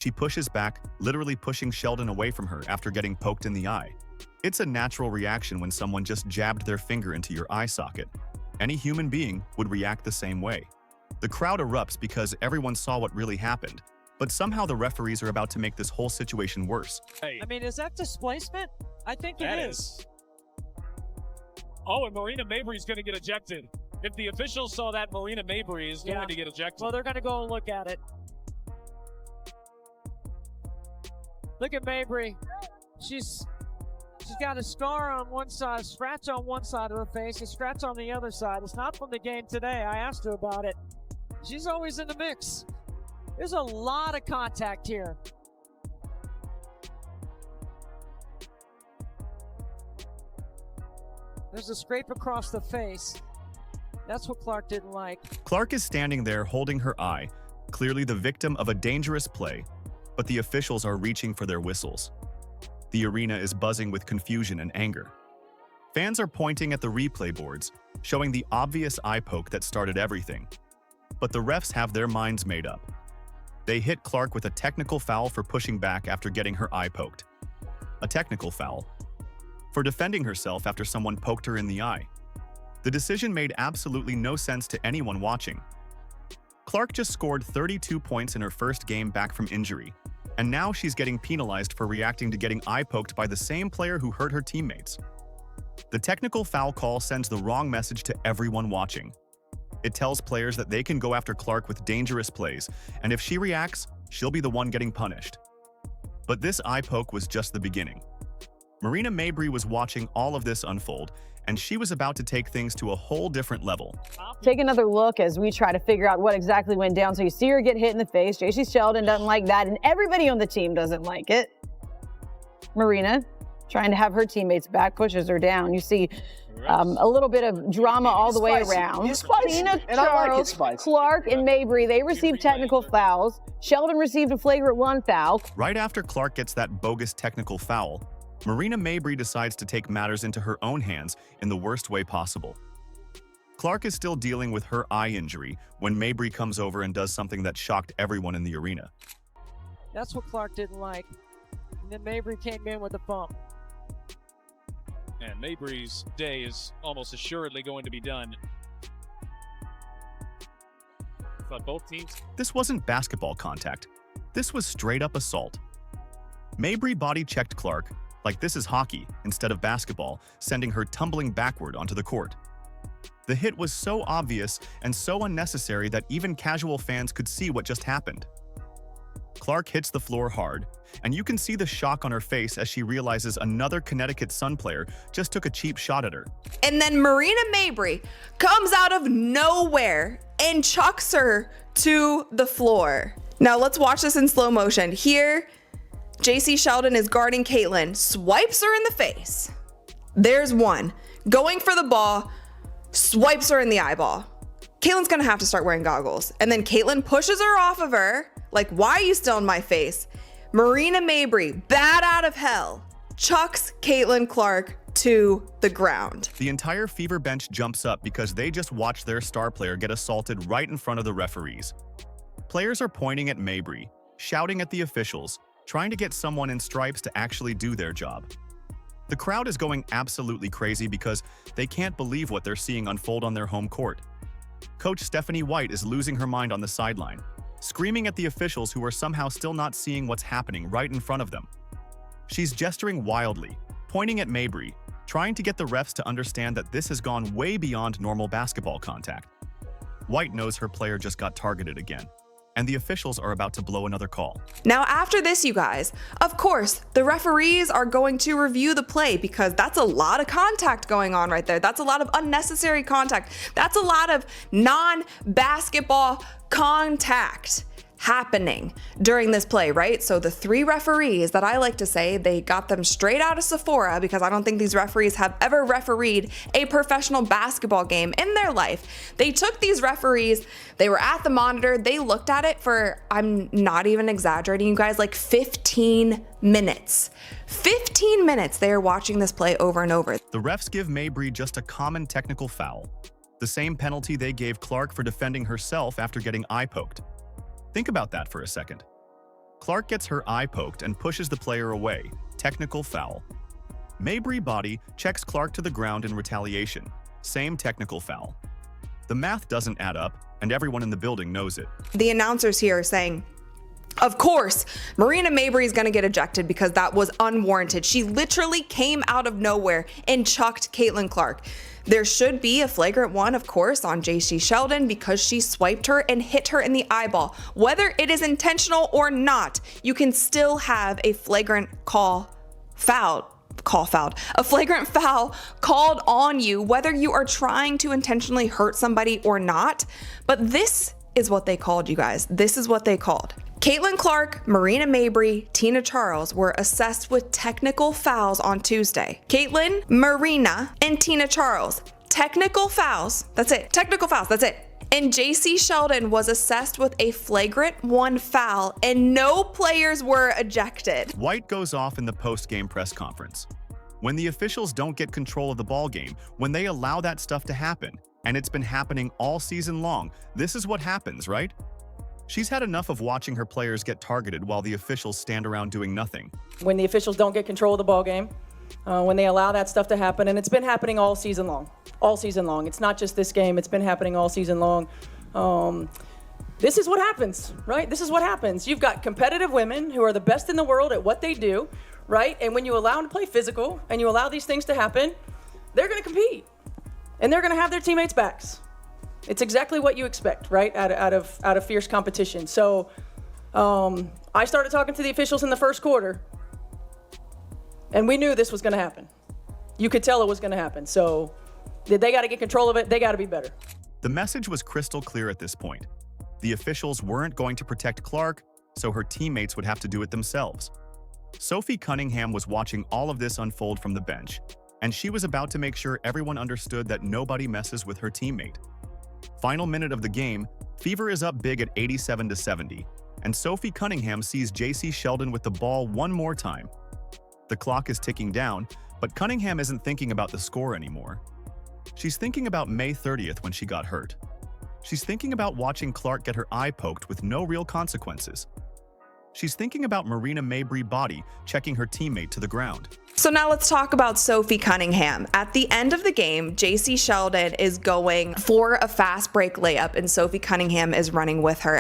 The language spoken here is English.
She pushes back, literally pushing Sheldon away from her after getting poked in the eye. It's a natural reaction when someone just jabbed their finger into your eye socket. Any human being would react the same way. The crowd erupts because everyone saw what really happened, but somehow the referees are about to make this whole situation worse. I mean, is that displacement? I think it is. Oh, and Marina Mabry's going to get ejected. If the officials saw that, Marina Mabry is going to get ejected. Well, they're going to go and look at it. Look at Mabry. She's got a scar on one side, a scratch on one side of her face, a scratch on the other side. It's not from the game today. I asked her about it. She's always in the mix. There's a lot of contact here. There's a scrape across the face. That's what Clark didn't like. Clark is standing there holding her eye, clearly the victim of a dangerous play, but the officials are reaching for their whistles. The arena is buzzing with confusion and anger. Fans are pointing at the replay boards, showing the obvious eye poke that started everything. But the refs have their minds made up. They hit Clark with a technical foul for pushing back after getting her eye poked. A technical foul for defending herself after someone poked her in the eye. The decision made absolutely no sense to anyone watching. Clark just scored 32 points in her first game back from injury, and now she's getting penalized for reacting to getting eye poked by the same player who hurt her teammates. The technical foul call sends the wrong message to everyone watching. It tells players that they can go after Clark with dangerous plays, and if she reacts, she'll be the one getting punished. But this eye poke was just the beginning. Marina Mabry was watching all of this unfold, and she was about to take things to a whole different level. Take another look as we try to figure out what exactly went down. So you see her get hit in the face. JC Sheldon doesn't like that, and everybody on the team doesn't like it. Marina, trying to have her teammates back, pushes her down. You see a little bit of drama all the way around. Tina, Charles, Clark, and Mabry, they received technical fouls. Sheldon received a flagrant 1 foul. Right after Clark gets that bogus technical foul, Marina Mabry decides to take matters into her own hands in the worst way possible. Clark is still dealing with her eye injury when Mabry comes over and does something that shocked everyone in the arena. That's what Clark didn't like. And then Mabry came in with a bump. And Mabry's day is almost assuredly going to be done. But both teams. This wasn't basketball contact. This was straight up assault. Mabry body checked Clark like this is hockey instead of basketball, sending her tumbling backward onto the court. The hit was so obvious and so unnecessary that even casual fans could see what just happened. Clark hits the floor hard, and you can see the shock on her face as she realizes another Connecticut Sun player just took a cheap shot at her. And then Marina Mabry comes out of nowhere and chucks her to the floor. Now let's watch this in slow motion. Here, JC Sheldon is guarding Caitlin, swipes her in the face. There's one. Going for the ball, swipes her in the eyeball. Caitlin's gonna have to start wearing goggles. And then Caitlin pushes her off of her, like, why are you still in my face? Marina Mabry, bat out of hell, chucks Caitlin Clark to the ground. The entire Fever bench jumps up because they just watched their star player get assaulted right in front of the referees. Players are pointing at Mabry, shouting at the officials, trying to get someone in stripes to actually do their job. The crowd is going absolutely crazy because they can't believe what they're seeing unfold on their home court. Coach Stephanie White is losing her mind on the sideline, screaming at the officials who are somehow still not seeing what's happening right in front of them. She's gesturing wildly, pointing at Mabry, trying to get the refs to understand that this has gone way beyond normal basketball contact. White knows her player just got targeted again, and the officials are about to blow another call. Now after this, you guys, of course, the referees are going to review the play because that's a lot of contact going on right there. That's a lot of unnecessary contact. That's a lot of non-basketball contact happening during this play, right? So the 3 referees that I like to say, they got them straight out of Sephora because I don't think these referees have ever refereed a professional basketball game in their life. They took these referees, they were at the monitor, they looked at it for, I'm not even exaggerating, you guys, like 15 minutes. 15 minutes they are watching this play over and over. The refs give Mabry just a common technical foul, the same penalty they gave Clark for defending herself after getting eye poked. Think about that for a second. Clark gets her eye poked and pushes the player away. Technical foul. Mabry body checks Clark to the ground in retaliation. Same technical foul. The math doesn't add up, and everyone in the building knows it. The announcers here are saying, of course, Marina Mabry is going to get ejected because that was unwarranted. She literally came out of nowhere and chucked Caitlin Clark. There should be a flagrant one, of course, on JC Sheldon because she swiped her and hit her in the eyeball. Whether it is intentional or not, you can still have a flagrant a flagrant foul called on you, whether you are trying to intentionally hurt somebody or not. But this is what they called, you guys. This is what they called. Caitlin Clark, Marina Mabry, Tina Charles were assessed with technical fouls on Tuesday. Caitlin, Marina, and Tina Charles. Technical fouls. That's it. Technical fouls. That's it. And JC Sheldon was assessed with a flagrant 1 foul, and no players were ejected. White goes off in the post-game press conference. When the officials don't get control of the ball game, when they allow that stuff to happen, and it's been happening all season long, this is what happens, right? She's had enough of watching her players get targeted while the officials stand around doing nothing. When the officials don't get control of the ball game, when they allow that stuff to happen, and it's been happening all season long. All season long. It's not just this game, it's been happening all season long. This is what happens, right? This is what happens. You've got competitive women who are the best in the world at what they do, right? And when you allow them to play physical and you allow these things to happen, they're going to compete. And they're going to have their teammates' backs. It's exactly what you expect, right? Out of fierce competition. So I started talking to the officials in the first quarter, and we knew this was going to happen. You could tell it was going to happen. So they got to get control of it. They got to be better. The message was crystal clear at this point. The officials weren't going to protect Clark, so her teammates would have to do it themselves. Sophie Cunningham was watching all of this unfold from the bench, and she was about to make sure everyone understood that nobody messes with her teammate. Final minute of the game, Fever is up big at 87-70, and Sophie Cunningham sees JC Sheldon with the ball one more time. The clock is ticking down, but Cunningham isn't thinking about the score anymore. She's thinking about May 30th when she got hurt. She's thinking about watching Clark get her eye poked with no real consequences. She's thinking about Marina Mabry body checking her teammate to the ground. So now let's talk about Sophie Cunningham. At the end of the game, JC Sheldon is going for a fast break layup and Sophie Cunningham is running with her.